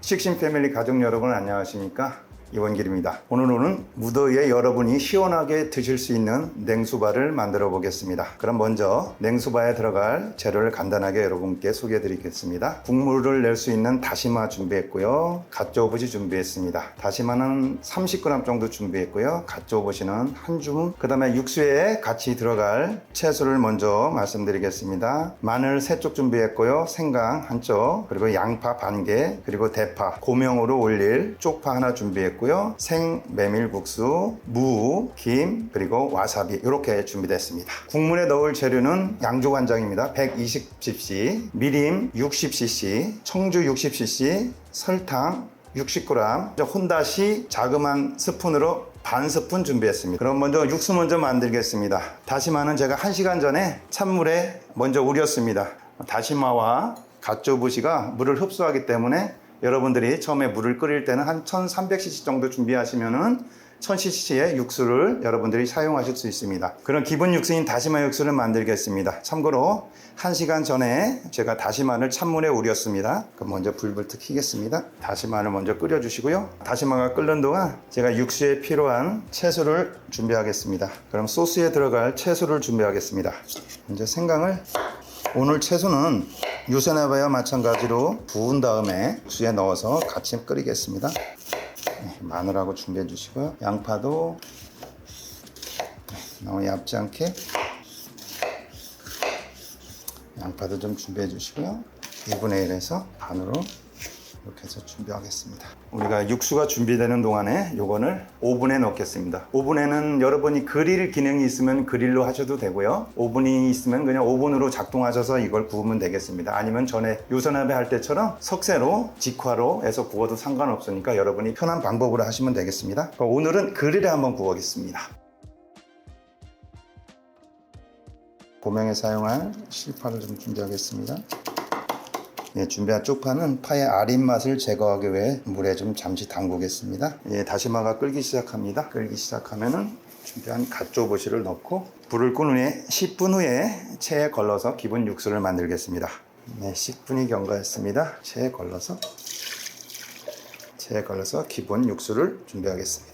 식신 패밀리 가족 여러분 안녕하십니까? 이원길입니다. 오늘은 무더위에 여러분이 시원하게 드실 수 있는 냉수바를 만들어 보겠습니다. 그럼 먼저 냉수바에 들어갈 재료를 간단하게 여러분께 소개해 드리겠습니다. 국물을 낼 수 있는 다시마 준비했고요. 갓조부시 준비했습니다. 다시마는 30g 정도 준비했고요. 갓조부시는 한 줌. 그 다음에 육수에 같이 들어갈 채소를 먼저 말씀드리겠습니다. 마늘 3쪽 준비했고요. 생강 한쪽, 그리고 양파 반개, 그리고 대파, 고명으로 올릴 쪽파 하나 준비했고요. 생 메밀국수, 무, 김, 그리고 와사비 이렇게 준비됐습니다. 국물에 넣을 재료는 양조간장입니다. 120cc, 미림 60cc, 청주 60cc, 설탕 60g, 혼다시 자그만 스푼으로 반 스푼 준비했습니다. 그럼 먼저 육수 먼저 만들겠습니다. 다시마는 제가 1시간 전에 찬물에 먼저 우렸습니다. 다시마와 갓조부시가 물을 흡수하기 때문에 여러분들이 처음에 물을 끓일 때는 한 1300cc 정도 준비하시면은 1000cc의 육수를 여러분들이 사용하실 수 있습니다. 그런 기본 육수인 다시마 육수를 만들겠습니다. 참고로 1시간 전에 제가 다시마를 찬물에 우렸습니다. 그럼 먼저 불을 켜겠습니다. 다시마를 먼저 끓여주시고요. 다시마가 끓는 동안 제가 육수에 필요한 채소를 준비하겠습니다. 그럼 소스에 들어갈 채소를 준비하겠습니다. 먼저 생강을, 오늘 채소는 유세나바와 마찬가지로 부은 다음에 육수에 넣어서 같이 끓이겠습니다. 마늘하고 준비해 주시고요. 양파도 너무 얇지 않게 양파도 좀 준비해 주시고요. 2분의 1에서 반으로 이렇게 해서 준비하겠습니다. 우리가 육수가 준비되는 동안에 요거를 오븐에 넣겠습니다. 오븐에는 여러분이 그릴 기능이 있으면 그릴로 하셔도 되고요. 오븐이 있으면 그냥 오븐으로 작동하셔서 이걸 구우면 되겠습니다. 아니면 전에 요선鍋 할 때처럼 석쇠로 직화로 해서 구워도 상관없으니까 여러분이 편한 방법으로 하시면 되겠습니다. 오늘은 그릴에 한번 구워보겠습니다. 고명에 사용할 실파를 좀 준비하겠습니다. 준비한 쪽파는 파의 아린 맛을 제거하기 위해 물에 좀 잠시 담그겠습니다. 다시마가 끓기 시작합니다. 끓기 시작하면은 준비한 갓조부시를 넣고 불을 끈 후에 10분 후에 체에 걸러서 기본 육수를 만들겠습니다. 10분이 경과했습니다. 체에 걸러서 기본 육수를 준비하겠습니다.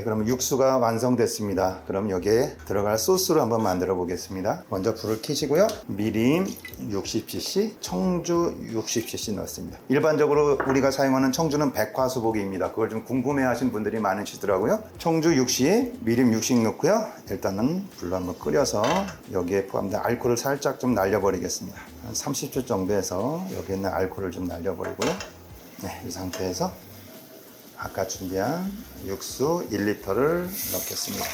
그럼 육수가 완성됐습니다. 그럼 여기에 들어갈 소스를 한번 만들어 보겠습니다. 먼저 불을 켜시고요. 미림 60cc, 청주 60cc 넣습니다. 일반적으로 우리가 사용하는 청주는 백화수복입니다. 그걸 좀 궁금해 하신 분들이 많으시더라고요. 청주 60, 미림 60 넣고요. 일단은 불로 한번 끓여서 여기에 포함된 알코올을 살짝 좀 날려버리겠습니다. 한 30초 정도 해서 여기에 있는 알코올을 좀 날려버리고요. 이 상태에서 아까 준비한 육수 1리터를 넣겠습니다.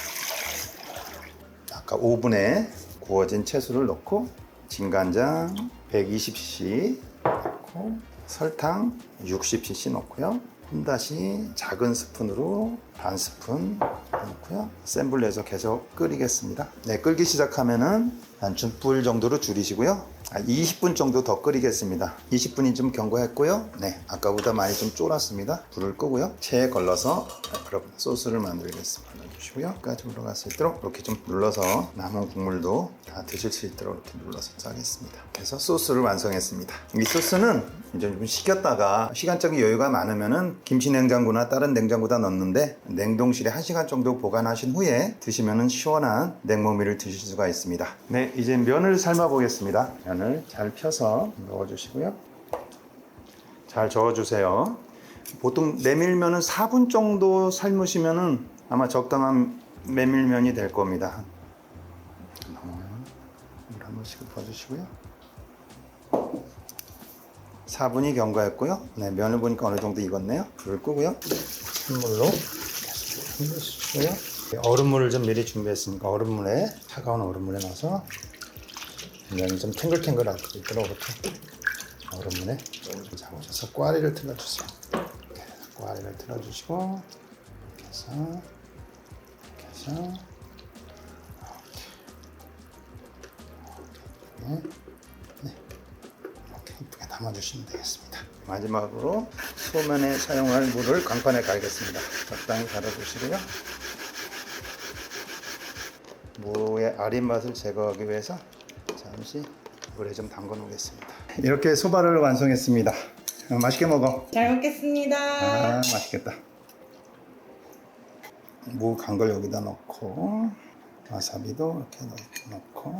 아까 오븐에 구워진 채소를 넣고 진간장 120cc 넣고 설탕 60cc 넣고요. 혼다시 작은 스푼으로 반 스푼 넣고요. 센 불로 해서 계속 끓이겠습니다. 끓기 시작하면은 한 중불 정도로 줄이시고요. 20분 정도 더 끓이겠습니다. 20분이 좀 경과했고요. 아까보다 많이 좀 쫄았습니다. 불을 끄고요. 체에 걸러서 소스를 만들겠습니다. 넣어주시고요. 끝까지 올라갈 수 있도록 이렇게 좀 눌러서 남은 국물도 다 드실 수 있도록 이렇게 눌러서 짜겠습니다. 그래서 소스를 완성했습니다. 이 소스는 이제 좀 식혔다가 시간적인 여유가 많으면은 김치 냉장고나 다른 냉장고다 넣는데 냉동실에 1시간 정도 보관하신 후에 드시면은 시원한 냉모밀을 드실 수가 있습니다. 이제 면을 삶아 보겠습니다. 면을 잘 펴서 넣어주시고요. 잘 저어주세요. 보통 메밀면은 4분 정도 삶으시면은 아마 적당한 메밀면이 될 겁니다. 물 한 번씩 부어주시고요. 4분이 경과했고요. 면을 보니까 어느 정도 익었네요. 불을 끄고요. 찬물로 계속 흔드시고요. 얼음물을 좀 미리 준비했으니까 차가운 얼음물에 넣어서 면이 좀 탱글탱글할 있도록 이렇게 얼음물에 잡으셔서 꽈리를 틀어주세요. 꽈리를 틀어주시고 이렇게 해서 이렇게 예쁘게 담아주시면 되겠습니다. 마지막으로 소면에 사용할 물을 강판에 갈겠습니다. 적당히 갈아주시고요. 무의 아린 맛을 제거하기 위해서 잠시 물에 좀 담궈 놓겠습니다. 이렇게 소바를 완성했습니다. 맛있게 먹어. 잘 먹겠습니다. 아, 맛있겠다. 무 간 걸 여기다 넣고 와사비도 이렇게 넣고